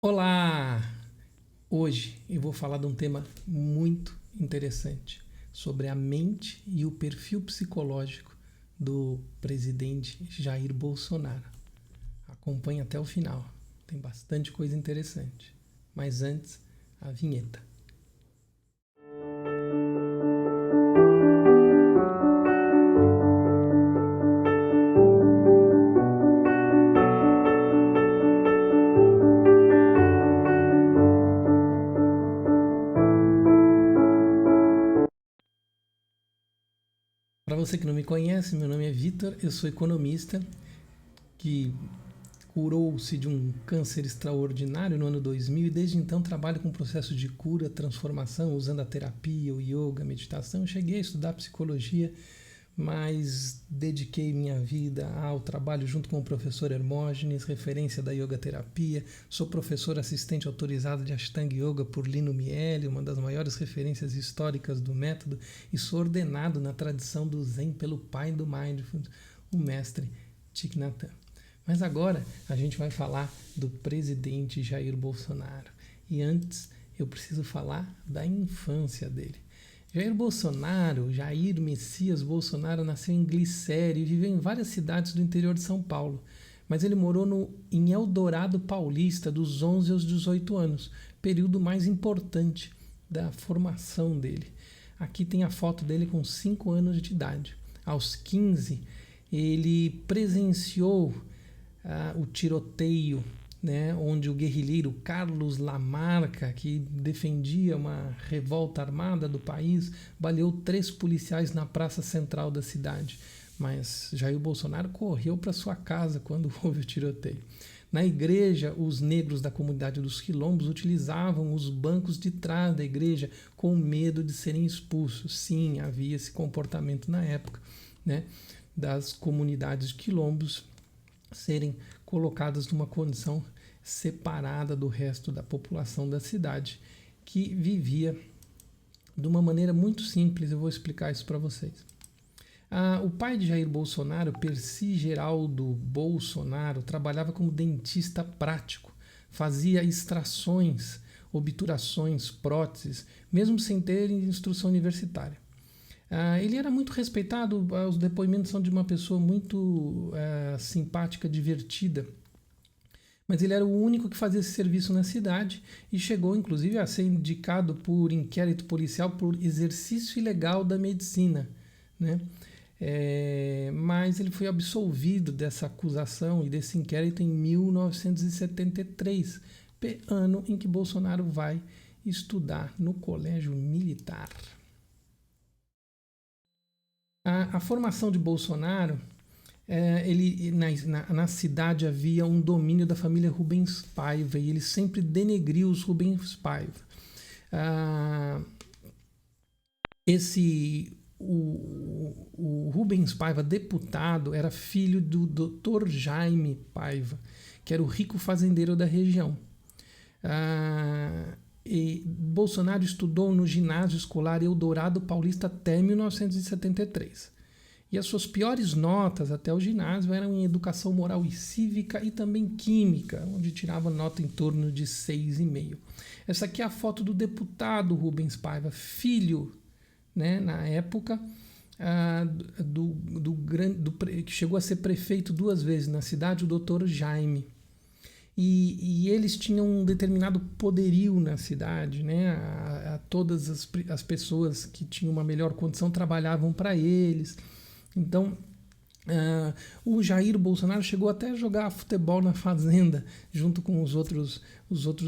Olá! Hoje eu vou falar de um tema muito interessante sobre a mente e o perfil psicológico do presidente Jair Bolsonaro. Acompanhe até o final, tem bastante coisa interessante. Mas antes, a vinheta. Para você que não me conhece, meu nome é Vitor, eu sou economista que curou-se de um câncer extraordinário no ano 2000 e desde então trabalho com processo de cura, transformação, usando a terapia, o yoga, a meditação. Cheguei a estudar psicologia, mas dediquei minha vida ao trabalho junto com o professor Hermógenes, referência da yoga terapia. Sou professor assistente autorizado de Ashtanga Yoga por Lino Miele, uma das maiores referências históricas do método, e sou ordenado na tradição do Zen pelo pai do Mindfulness, o mestre Thich Nhat Hanh. Mas agora a gente vai falar do presidente Jair Bolsonaro. E antes eu preciso falar da infância dele. Jair Messias Bolsonaro, nasceu em Glicério e viveu em várias cidades do interior de São Paulo. Mas ele morou em Eldorado Paulista dos 11 aos 18 anos, período mais importante da formação dele. Aqui tem a foto dele com 5 anos de idade. Aos 15, ele presenciou o tiroteio, né, onde o guerrilheiro Carlos Lamarca, que defendia uma revolta armada do país, baleou 3 policiais na praça central da cidade. Mas Jair Bolsonaro correu para sua casa quando houve o tiroteio. Na igreja, os negros da comunidade dos quilombos utilizavam os bancos de trás da igreja com medo de serem expulsos. Sim, havia esse comportamento na época, né, das comunidades de quilombos serem colocadas numa condição separada do resto da população da cidade, que vivia de uma maneira muito simples. Eu vou explicar isso para vocês. O pai de Jair Bolsonaro, Percy Geraldo Bolsonaro, trabalhava como dentista prático, fazia extrações, obturações, próteses, mesmo sem ter instrução universitária. Ele era muito respeitado, os depoimentos são de uma pessoa muito simpática, divertida, mas ele era o único que fazia esse serviço na cidade e chegou inclusive a ser indicado por inquérito policial por exercício ilegal da medicina, né? Mas ele foi absolvido dessa acusação e desse inquérito em 1973, ano em que Bolsonaro vai estudar no colégio militar. A formação de Bolsonaro, na cidade havia um domínio da família Rubens Paiva e ele sempre denegriu os Rubens Paiva. O Rubens Paiva, deputado, era filho do Dr. Jaime Paiva, que era o rico fazendeiro da região. E Bolsonaro estudou no ginásio escolar Eldorado Paulista até 1973. E as suas piores notas até o ginásio eram em educação moral e cívica e também química, onde tirava nota em torno de 6,5. Essa aqui é a foto do deputado Rubens Paiva, filho, né, na época, que chegou a ser prefeito 2 vezes na cidade, o Dr. Jaime. E eles tinham um determinado poderio na cidade, né? Todas as pessoas que tinham uma melhor condição trabalhavam para eles. Então, o Jair Bolsonaro chegou até a jogar futebol na fazenda, junto com os outros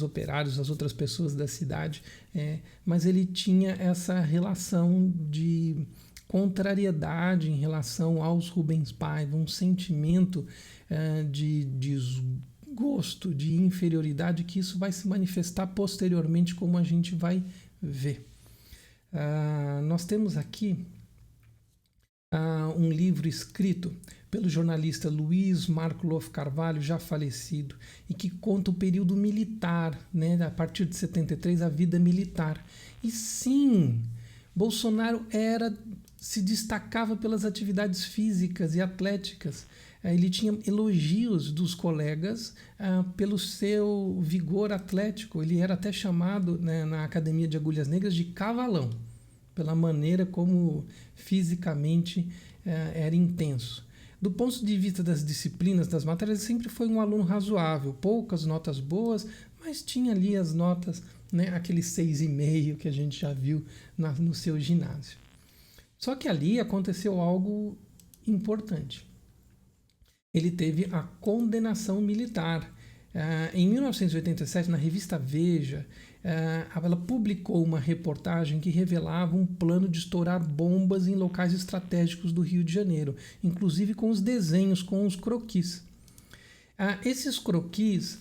operários, as outras pessoas da cidade, mas ele tinha essa relação de contrariedade em relação aos Rubens Paiva, um sentimento de desgosto, de inferioridade, que isso vai se manifestar posteriormente, como a gente vai ver. Nós temos aqui um livro escrito pelo jornalista Luiz Marco Carvalho, já falecido, e que conta o período militar, né, a partir de 73, a vida militar. E sim, Bolsonaro se destacava pelas atividades físicas e atléticas. ele tinha elogios dos colegas pelo seu vigor atlético. Ele era até chamado, né, na Academia de Agulhas Negras de cavalão, pela maneira como fisicamente era intenso. Do ponto de vista das disciplinas, das matérias, ele sempre foi um aluno razoável, poucas notas boas, mas tinha ali as notas, né, aquele 6,5 que a gente já viu no seu ginásio. Só que ali aconteceu algo importante. Ele teve a condenação militar. Em 1987, na revista Veja, ela publicou uma reportagem que revelava um plano de estourar bombas em locais estratégicos do Rio de Janeiro, inclusive com os desenhos, com os croquis. Esses croquis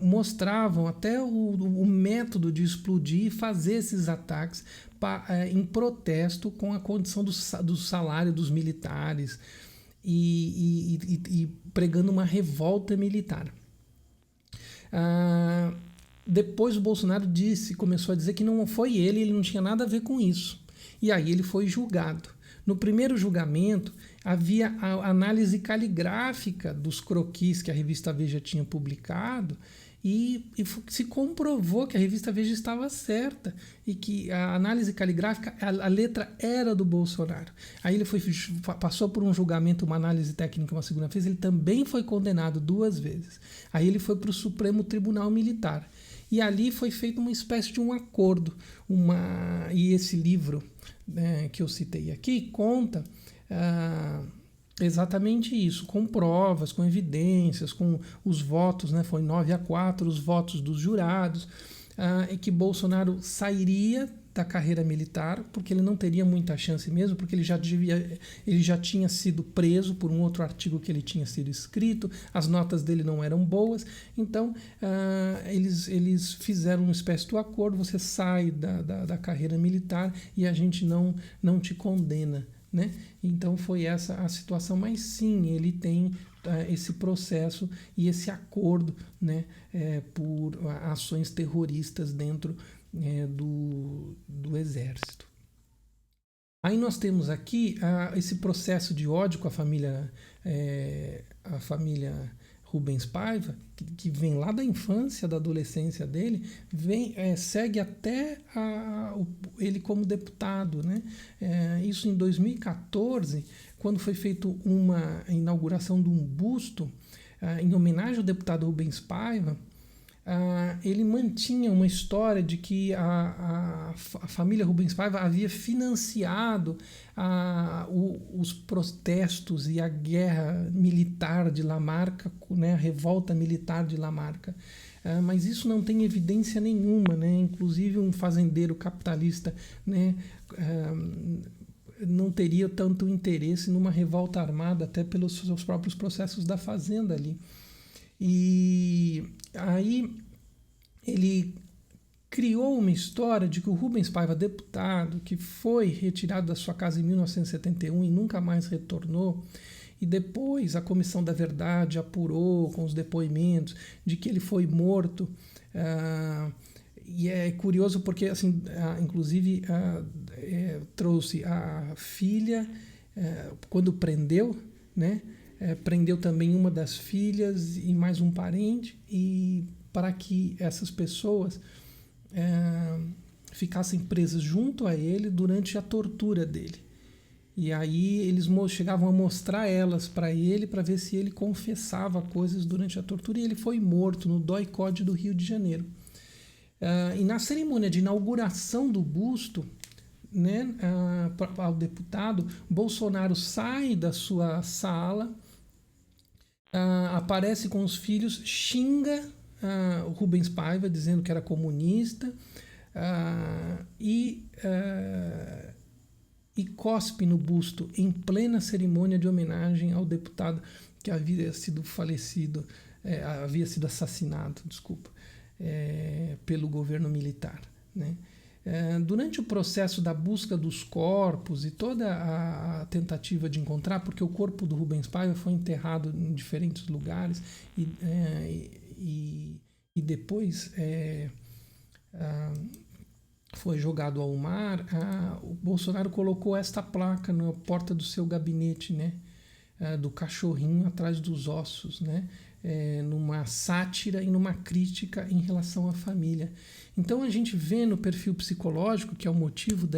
mostravam até o método de explodir e fazer esses ataques em protesto com a condição do salário dos militares e pregando uma revolta militar. Depois o Bolsonaro começou a dizer que não foi ele não tinha nada a ver com isso. E aí ele foi julgado. No primeiro julgamento, havia a análise caligráfica dos croquis que a revista Veja tinha publicado e se comprovou que a revista Veja estava certa e que a análise caligráfica, a letra era do Bolsonaro. Aí ele passou por um julgamento, uma análise técnica uma segunda vez, ele também foi condenado 2 vezes. Aí ele foi para o Supremo Tribunal Militar. E ali foi feito uma espécie de um acordo. E esse livro, né, que eu citei aqui conta exatamente isso, com provas, com evidências, com os votos, né, foi 9-4 os votos dos jurados, e que Bolsonaro sairia da carreira militar, porque ele não teria muita chance mesmo, porque ele já tinha sido preso por um outro artigo que ele tinha sido escrito, as notas dele não eram boas, então eles fizeram uma espécie de acordo, você sai da carreira militar e a gente não te condena, né? Então foi essa a situação, mas sim, ele tem esse processo e esse acordo, né, por ações terroristas dentro do exército. Aí nós temos aqui esse processo de ódio com a família Rubens Paiva, que vem lá da infância, da adolescência dele, segue até ele como deputado, né? Isso em 2014, quando foi feita uma inauguração de um busto em homenagem ao deputado Rubens Paiva. Ele mantinha uma história de que a família Rubens Paiva havia financiado os protestos e a guerra militar de Lamarca, né, a revolta militar de Lamarca. Mas isso não tem evidência nenhuma, né? Inclusive um fazendeiro capitalista, né, não teria tanto interesse numa revolta armada, até pelos seus próprios processos da fazenda ali. E aí ele criou uma história de que o Rubens Paiva, deputado, que foi retirado da sua casa em 1971 e nunca mais retornou, e depois a Comissão da Verdade apurou com os depoimentos de que ele foi morto. E é curioso porque, assim, inclusive, trouxe a filha, quando prendeu, né? Prendeu também uma das filhas e mais um parente, e para que essas pessoas ficassem presas junto a ele durante a tortura dele. E aí eles chegavam a mostrar elas para ele, para ver se ele confessava coisas durante a tortura, e ele foi morto no DOI-CODE do Rio de Janeiro. E na cerimônia de inauguração do busto, né, ao deputado, Bolsonaro sai da sua sala, aparece com os filhos, xinga o Rubens Paiva, dizendo que era comunista, e cospe no busto em plena cerimônia de homenagem ao deputado que havia sido assassinado, pelo governo militar, né? Durante o processo da busca dos corpos e toda a tentativa de encontrar, porque o corpo do Rubens Paiva foi enterrado em diferentes lugares e depois foi jogado ao mar, o Bolsonaro colocou esta placa na porta do seu gabinete, né? do cachorrinho atrás dos ossos, né? Numa sátira e numa crítica em relação à família. Então a gente vê no perfil psicológico, que é o motivo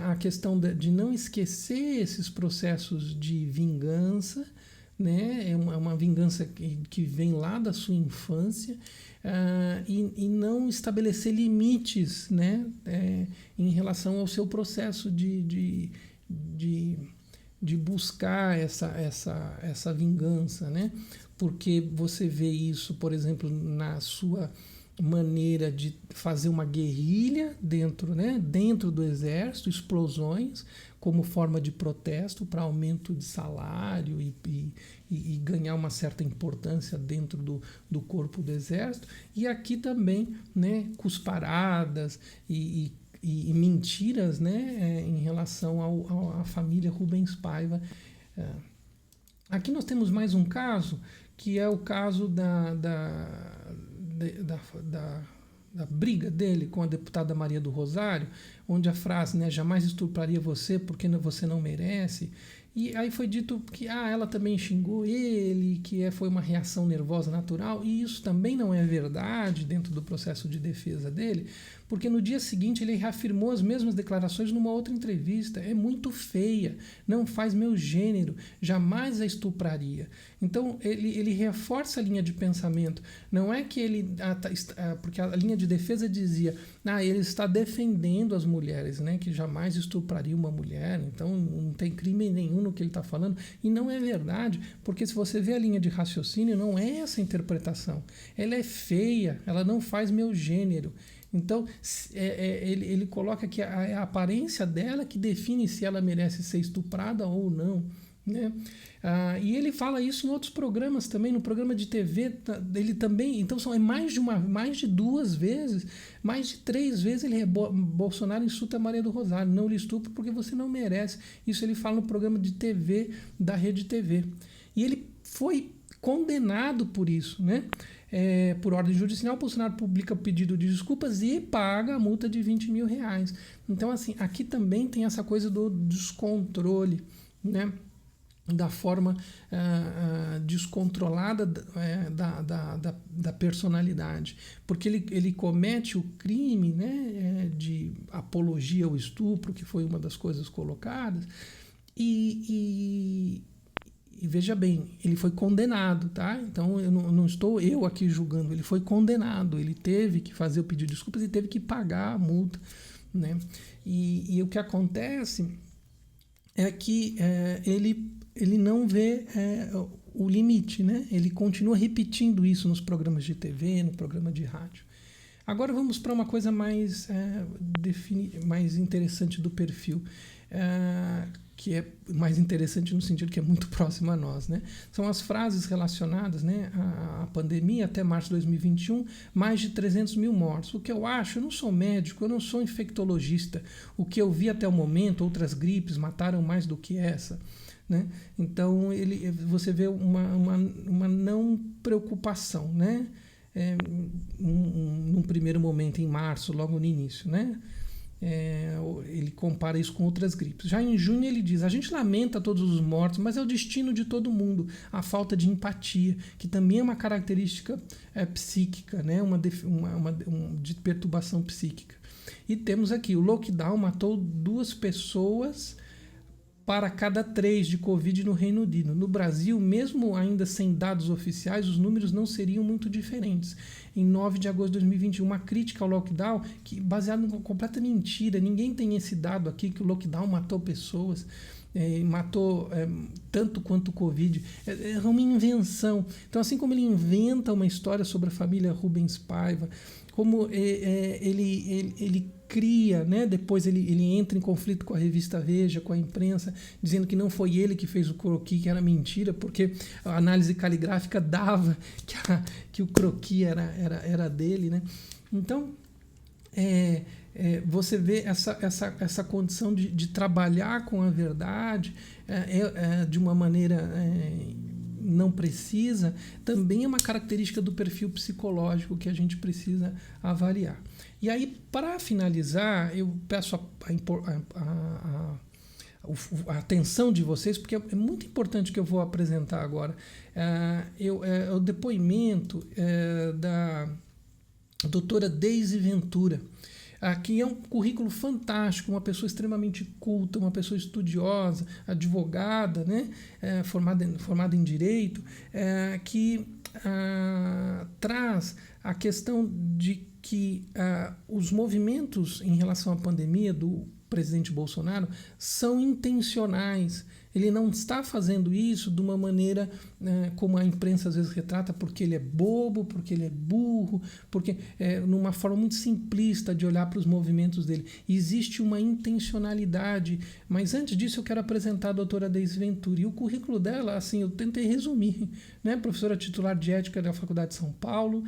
a questão de não esquecer esses processos de vingança, né? É uma vingança que vem lá da sua infância, e não estabelecer limites, né? Em relação ao seu processo de buscar essa vingança, né? Porque você vê isso, por exemplo, na sua maneira de fazer uma guerrilha dentro do exército, explosões como forma de protesto para aumento de salário e ganhar uma certa importância dentro do corpo do exército, e aqui também, né, cusparadas e mentiras, né, em relação à família Rubens Paiva. Aqui nós temos mais um caso, que é o caso da briga dele com a deputada Maria do Rosário, onde a frase, né, jamais estupraria você porque você não merece. E aí foi dito que ela também xingou ele, que foi uma reação nervosa natural, e isso também não é verdade dentro do processo de defesa dele, porque no dia seguinte ele reafirmou as mesmas declarações numa outra entrevista. É muito feia, não faz meu gênero, jamais a estupraria. Então ele reforça a linha de pensamento. Não é que ele... porque a linha de defesa dizia, ele está defendendo as mulheres, né, que jamais estupraria uma mulher, então não tem crime nenhum no que ele está falando. E não é verdade, porque se você vê a linha de raciocínio, não é essa a interpretação. Ela é feia, ela não faz meu gênero. Então, ele coloca que é a aparência dela que define se ela merece ser estuprada ou não, né? E ele fala isso em outros programas também, no programa de TV, ele também. Então, são mais de 2 vezes, mais de 3 vezes Bolsonaro insulta a Maria do Rosário, não lhe estupro porque você não merece. Isso ele fala no programa de TV da Rede TV. E ele foi condenado por isso, né? Por ordem judicial, Bolsonaro publica o pedido de desculpas e paga a multa de R$20 mil. Então, assim, aqui também tem essa coisa do descontrole, né? Da forma descontrolada da personalidade. Porque ele comete o crime, né, de apologia ao estupro, que foi uma das coisas colocadas, e veja bem, ele foi condenado, tá? Então eu não estou aqui julgando, ele foi condenado, ele teve que fazer o pedido de desculpas e teve que pagar a multa, né? E o que acontece é que ele não vê o limite, né? Ele continua repetindo isso nos programas de TV, no programa de rádio. Agora vamos para uma coisa mais interessante do perfil, que é mais interessante no sentido que é muito próximo a nós, né? São as frases relacionadas, né, à pandemia até março de 2021, mais de 300 mil mortos. O que eu acho, eu não sou médico, eu não sou infectologista. O que eu vi até o momento, outras gripes mataram mais do que essa, né? Então você vê uma não preocupação, né? Num primeiro momento, em março, logo no início, né? Ele compara isso com outras gripes. Já em junho ele diz: a gente lamenta todos os mortos, mas é o destino de todo mundo, a falta de empatia, que também é uma característica psíquica, né? De perturbação psíquica. E temos aqui: o lockdown matou 2 pessoas para cada 3 de Covid no Reino Unido. No Brasil, mesmo ainda sem dados oficiais, os números não seriam muito diferentes. Em 9 de agosto de 2021, uma crítica ao lockdown baseada em completa mentira. Ninguém tem esse dado aqui que o lockdown matou pessoas, matou tanto quanto o Covid. É uma invenção. Então, assim como ele inventa uma história sobre a família Rubens Paiva, como ele cria, né? Depois ele entra em conflito com a revista Veja, com a imprensa, dizendo que não foi ele que fez o croquis, que era mentira, porque a análise caligráfica dava que o croquis era dele, né? Então, você vê essa condição de trabalhar com a verdade de uma maneira não precisa, também é uma característica do perfil psicológico que a gente precisa avaliar. E aí, para finalizar, eu peço a atenção de vocês, porque é muito importante o que eu vou apresentar agora. O depoimento da doutora Deise Ventura, que é um currículo fantástico, uma pessoa extremamente culta, uma pessoa estudiosa, advogada, né, formada em Direito, que traz a questão de que os movimentos em relação à pandemia do presidente Bolsonaro são intencionais. Ele não está fazendo isso de uma maneira como a imprensa às vezes retrata, porque ele é bobo, porque ele é burro, porque numa forma muito simplista de olhar para os movimentos dele. Existe uma intencionalidade, mas antes disso eu quero apresentar a doutora Deise Ventura. E o currículo dela, assim, eu tentei resumir, né? Professora titular de Ética da Faculdade de São Paulo,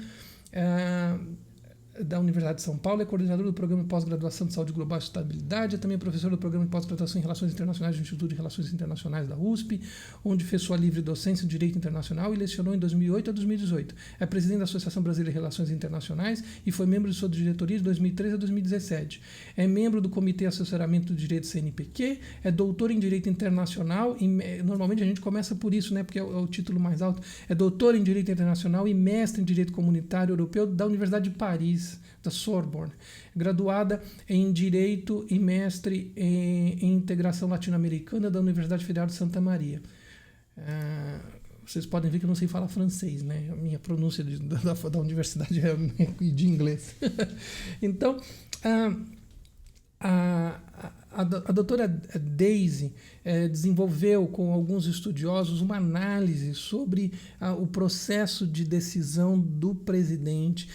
da Universidade de São Paulo, é coordenadora do Programa de Pós-Graduação de Saúde Global e Sustentabilidade, é também professora do Programa de Pós-Graduação em Relações Internacionais do Instituto de Relações Internacionais da USP, onde fez sua livre docência em Direito Internacional e lecionou em 2008 a 2018. É presidente da Associação Brasileira de Relações Internacionais e foi membro de sua diretoria de 2013 a 2017. É membro do Comitê de Assessoramento do Direito CNPq, é doutor em Direito Internacional, normalmente a gente começa por isso, né, porque é o título mais alto, é doutor em Direito Internacional e mestre em Direito Comunitário Europeu da Universidade de Paris, da Sorbonne, graduada em Direito e mestre em Integração Latino-Americana da Universidade Federal de Santa Maria. Vocês podem ver que eu não sei falar francês, né? A minha pronúncia da universidade é de inglês. Então, a doutora Deise desenvolveu com alguns estudiosos uma análise sobre o processo de decisão do presidente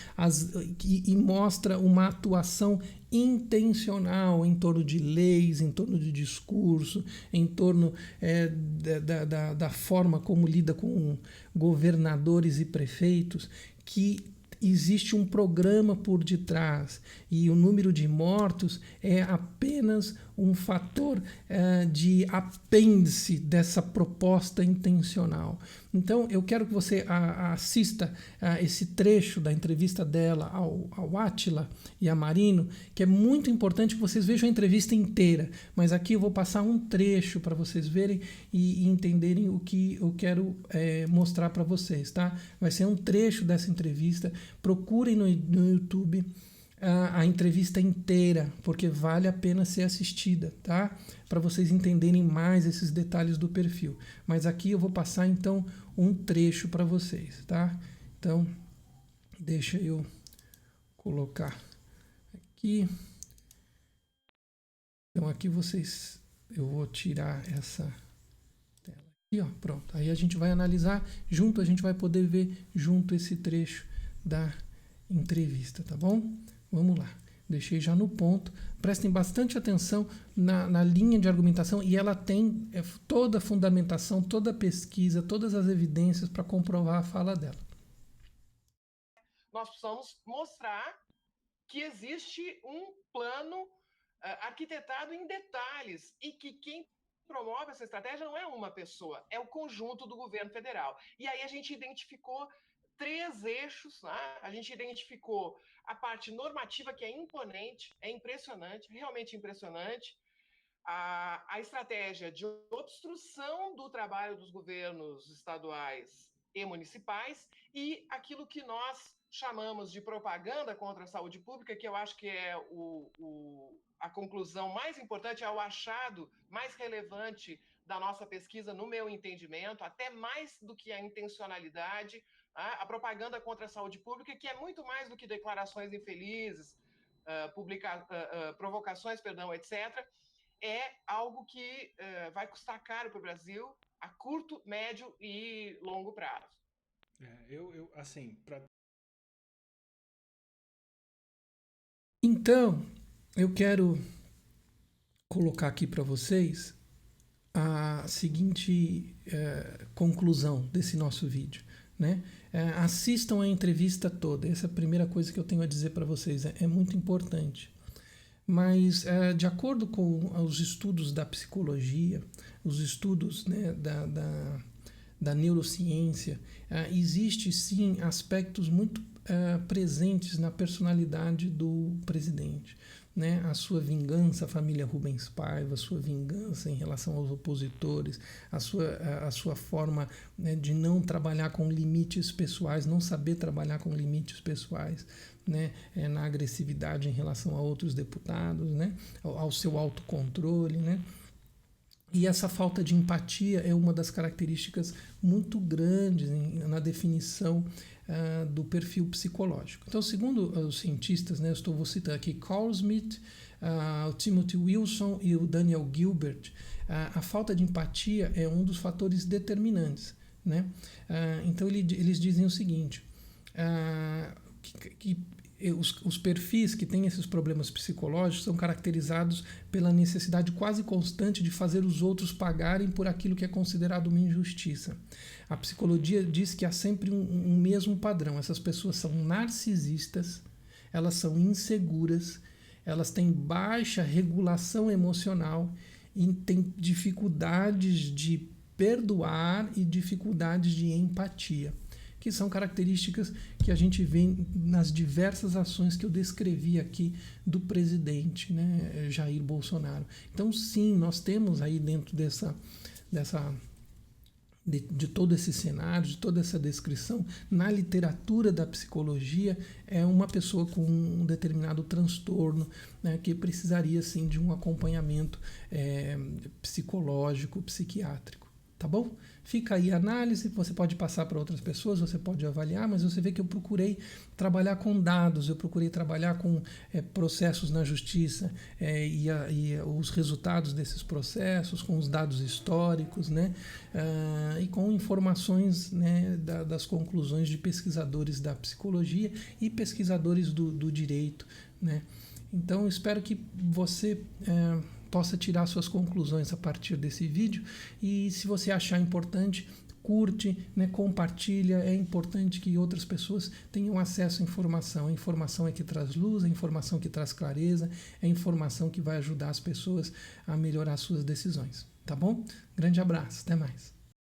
e mostra uma atuação intencional em torno de leis, em torno de discurso, em torno da forma como lida com governadores e prefeitos, que existe um programa por detrás e o número de mortos é apenas um fator de apêndice dessa proposta intencional. Então, eu quero que você assista esse trecho da entrevista dela ao Átila e a Marino, que é muito importante que vocês vejam a entrevista inteira, mas aqui eu vou passar um trecho para vocês verem e entenderem o que eu quero mostrar para vocês, tá? Vai ser um trecho dessa entrevista. Procurem no YouTube a entrevista inteira, porque vale a pena ser assistida, tá? Para vocês entenderem mais esses detalhes do perfil. Mas aqui eu vou passar, então, um trecho para vocês, tá? Então, deixa eu colocar aqui. Então, aqui eu vou tirar essa tela aqui, ó, pronto. Aí a gente vai analisar junto, a gente vai poder ver junto esse trecho da entrevista, tá bom? Vamos lá, deixei já no ponto. Prestem bastante atenção na linha de argumentação e ela tem toda a fundamentação, toda a pesquisa, todas as evidências para comprovar a fala dela. Nós precisamos mostrar que existe um plano arquitetado em detalhes e que quem promove essa estratégia não é uma pessoa, é o conjunto do governo federal. E aí a gente identificou 3 eixos, né? A gente identificou a parte normativa, que é imponente, é impressionante, realmente impressionante, a estratégia de obstrução do trabalho dos governos estaduais e municipais e aquilo que nós chamamos de propaganda contra a saúde pública, que eu acho que é a conclusão mais importante, é o achado mais relevante da nossa pesquisa, no meu entendimento, até mais do que a intencionalidade, a propaganda contra a saúde pública, que é muito mais do que declarações infelizes, provocações, etc., é algo que vai custar caro para o Brasil a curto, médio e longo prazo. Então, eu quero colocar aqui para vocês a seguinte conclusão desse nosso vídeo, né? Assistam a entrevista toda. Essa é a primeira coisa que eu tenho a dizer para vocês. É muito importante. Mas, de acordo com os estudos da psicologia, os estudos, né, da neurociência, existe sim aspectos muito presentes na personalidade do presidente. né, a sua vingança à família Rubens Paiva, a sua vingança em relação aos opositores, a sua forma, né, de não trabalhar com limites pessoais, não saber trabalhar com limites pessoais, né, na agressividade em relação a outros deputados, né, ao seu autocontrole, né. E essa falta de empatia é uma das características muito grandes na definição do perfil psicológico. Então, segundo os cientistas, né, vou citar aqui Carl Smith, o Timothy Wilson e o Daniel Gilbert, a falta de empatia é um dos fatores determinantes, né? Então, eles dizem o seguinte, que os perfis que têm esses problemas psicológicos são caracterizados pela necessidade quase constante de fazer os outros pagarem por aquilo que é considerado uma injustiça. A psicologia diz que há sempre um mesmo padrão. Essas pessoas são narcisistas, elas são inseguras, elas têm baixa regulação emocional e têm dificuldades de perdoar e dificuldades de empatia, que são características que a gente vê nas diversas ações que eu descrevi aqui do presidente, né, Jair Bolsonaro. Então, sim, nós temos aí dentro de todo esse cenário, de toda essa descrição, na literatura da psicologia, é uma pessoa com um determinado transtorno, né, que precisaria, sim, de um acompanhamento psicológico, psiquiátrico. Tá bom? Fica aí a análise, você pode passar para outras pessoas, você pode avaliar, mas você vê que eu procurei trabalhar com dados, eu procurei trabalhar com processos na justiça e os resultados desses processos, com os dados históricos, né, e com informações, né, das conclusões de pesquisadores da psicologia e pesquisadores do direito, né. Então, espero que você possa tirar suas conclusões a partir desse vídeo, e se você achar importante, curte, né, compartilha. É importante que outras pessoas tenham acesso à informação. A informação é que traz luz, a informação que traz clareza, é a informação que vai ajudar as pessoas a melhorar suas decisões. Tá bom? Grande abraço, até mais.